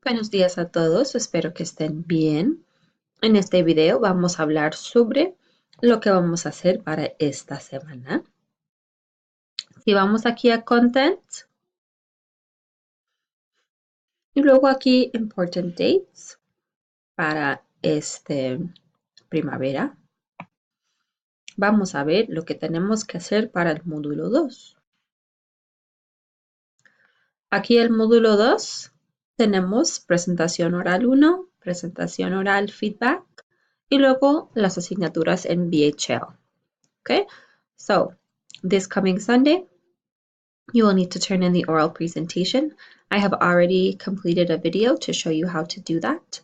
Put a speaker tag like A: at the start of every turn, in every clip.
A: Buenos días a todos, espero que estén bien. En este video vamos a hablar sobre lo que vamos a hacer para esta semana. Si vamos aquí a Content y luego aquí Important Dates para primavera, vamos a ver lo que tenemos que hacer para el módulo 2. Aquí el módulo 2 tenemos presentación oral 1, presentación oral feedback y luego las asignaturas en VHL. Okay, so this coming Sunday, you will need to turn in the oral presentation. I have already completed a video to show you how to do that,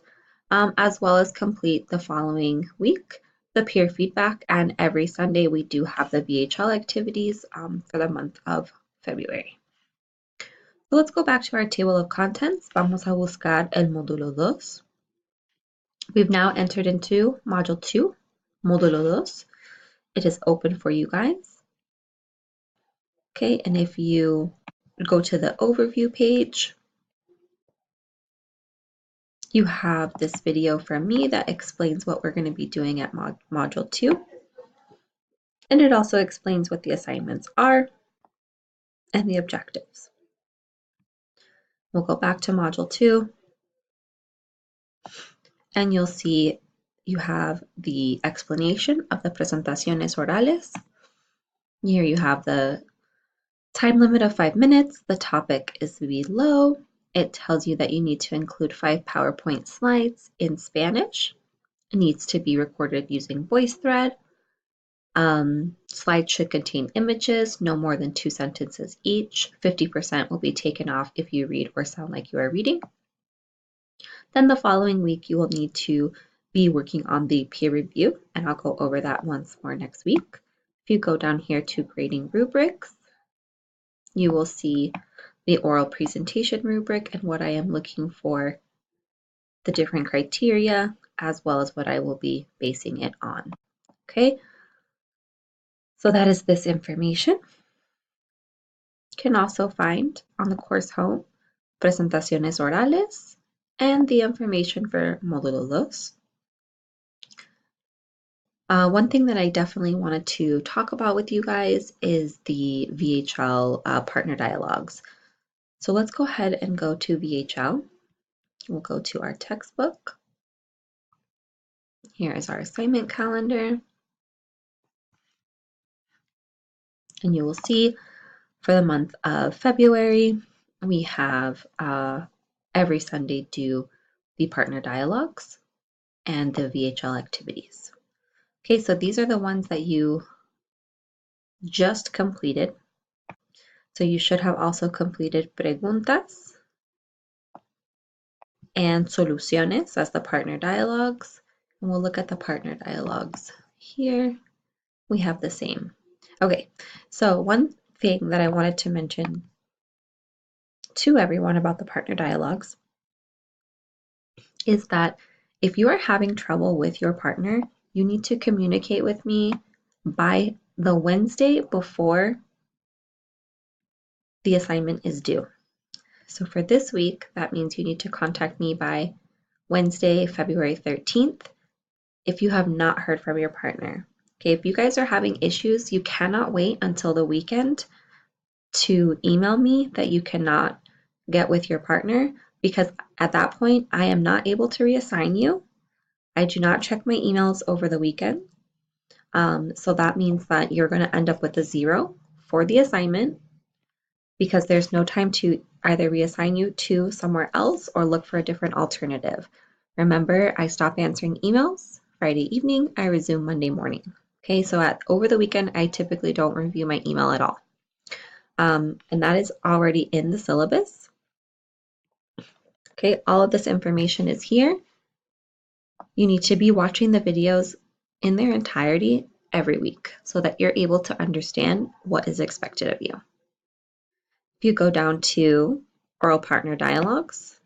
A: as well as complete the following week, the peer feedback, and every Sunday we do have the VHL activities for the month of February. So let's go back to our table of contents. Vamos a buscar el módulo 2. We've now entered into module 2, módulo 2. It is open for you guys. Okay, and if you go to the overview page, you have this video from me that explains what we're going to be doing at module 2. And it also explains what the assignments are and the objectives. We'll go back to module 2 and you'll see you have the explanation of the presentaciones orales. Here you have the time limit of 5 minutes. The topic is below. It tells you that you need to include 5 PowerPoint slides in Spanish. It needs to be recorded using VoiceThread. Slides should contain images, no more than 2 sentences each. 50% will be taken off if you read or sound like you are reading. Then the following week, you will need to be working on the peer review, and I'll go over that once more next week. If you go down here to grading rubrics, you will see the oral presentation rubric and what I am looking for, the different criteria, as well as what I will be basing it on. Okay, so that is this information. You can also find on the course home presentaciones orales and the information for módulo 2. One thing that I definitely wanted to talk about with you guys is the VHL partner dialogues. So let's go ahead and go to VHL. We'll go to our textbook. Here is our assignment calendar. And you will see for the month of February, we have every Sunday do the partner dialogues and the VHL activities. Okay, so these are the ones that you just completed. So you should have also completed preguntas and soluciones as the partner dialogues. And we'll look at the partner dialogues here. We have the same. Okay, so one thing that I wanted to mention to everyone about the partner dialogues is that if you are having trouble with your partner, you need to communicate with me by the Wednesday before the assignment is due. So for this week, that means you need to contact me by Wednesday, February 13th, if you have not heard from your partner. Okay, if you guys are having issues, you cannot wait until the weekend to email me that you cannot get with your partner, because at that point, I am not able to reassign you. I do not check my emails over the weekend. So that means that you're going to end up with a 0 for the assignment because there's no time to either reassign you to somewhere else or look for a different alternative. Remember, I stop answering emails Friday evening. I resume Monday morning. Okay, so over the weekend, I typically don't review my email at all. And that is already in the syllabus. Okay, all of this information is here. You need to be watching the videos in their entirety every week so that you're able to understand what is expected of you. If you go down to oral partner dialogues,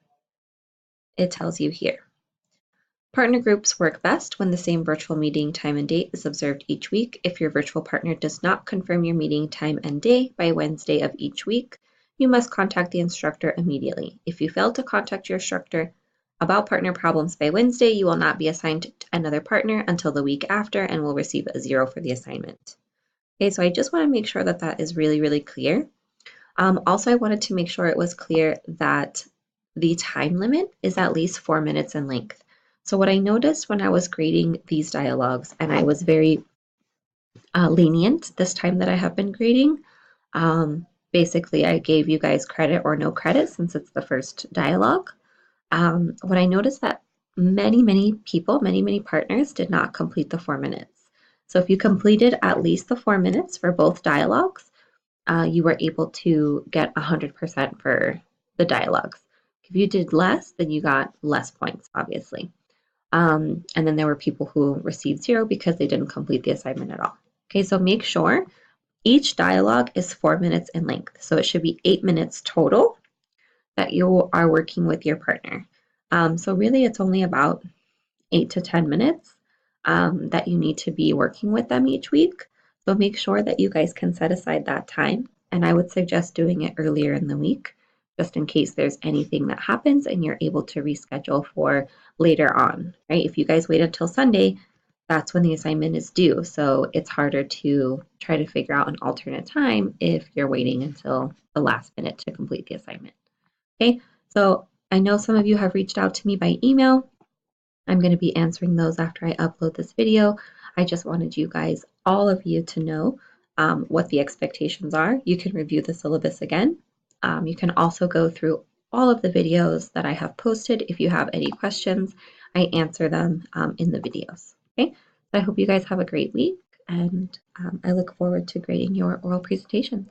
A: it tells you here. Partner groups work best when the same virtual meeting time and date is observed each week. If your virtual partner does not confirm your meeting time and day by Wednesday of each week, you must contact the instructor immediately. If you fail to contact your instructor about partner problems by Wednesday, you will not be assigned to another partner until the week after and will receive a 0 for the assignment. Okay, so I just want to make sure that that is really, really clear. Also, I wanted to make sure it was clear that the time limit is at least 4 minutes in length. So what I noticed when I was grading these dialogues, and I was very lenient this time that I have been grading, basically I gave you guys credit or no credit since it's the first dialogue. What I noticed that many people, many partners did not complete the 4 minutes. So if you completed at least the 4 minutes for both dialogues, you were able to get 100% for the dialogues. If you did less, then you got less points, obviously. And then there were people who received 0 because they didn't complete the assignment at all. Okay, so make sure each dialogue is 4 minutes in length. So it should be 8 minutes total that you are working with your partner. So really it's only about 8 to 10 minutes that you need to be working with them each week. So make sure that you guys can set aside that time. And I would suggest doing it earlier in the week, just in case there's anything that happens and you're able to reschedule for later on, right? If you guys wait until Sunday, that's when the assignment is due. So it's harder to try to figure out an alternate time if you're waiting until the last minute to complete the assignment. Okay, so I know some of you have reached out to me by email. I'm going to be answering those after I upload this video. I just wanted you guys, all of you, to know what the expectations are. You can review the syllabus again. You can also go through all of the videos that I have posted. If you have any questions, I answer them in the videos. Okay, so I hope you guys have a great week, and I look forward to grading your oral presentations.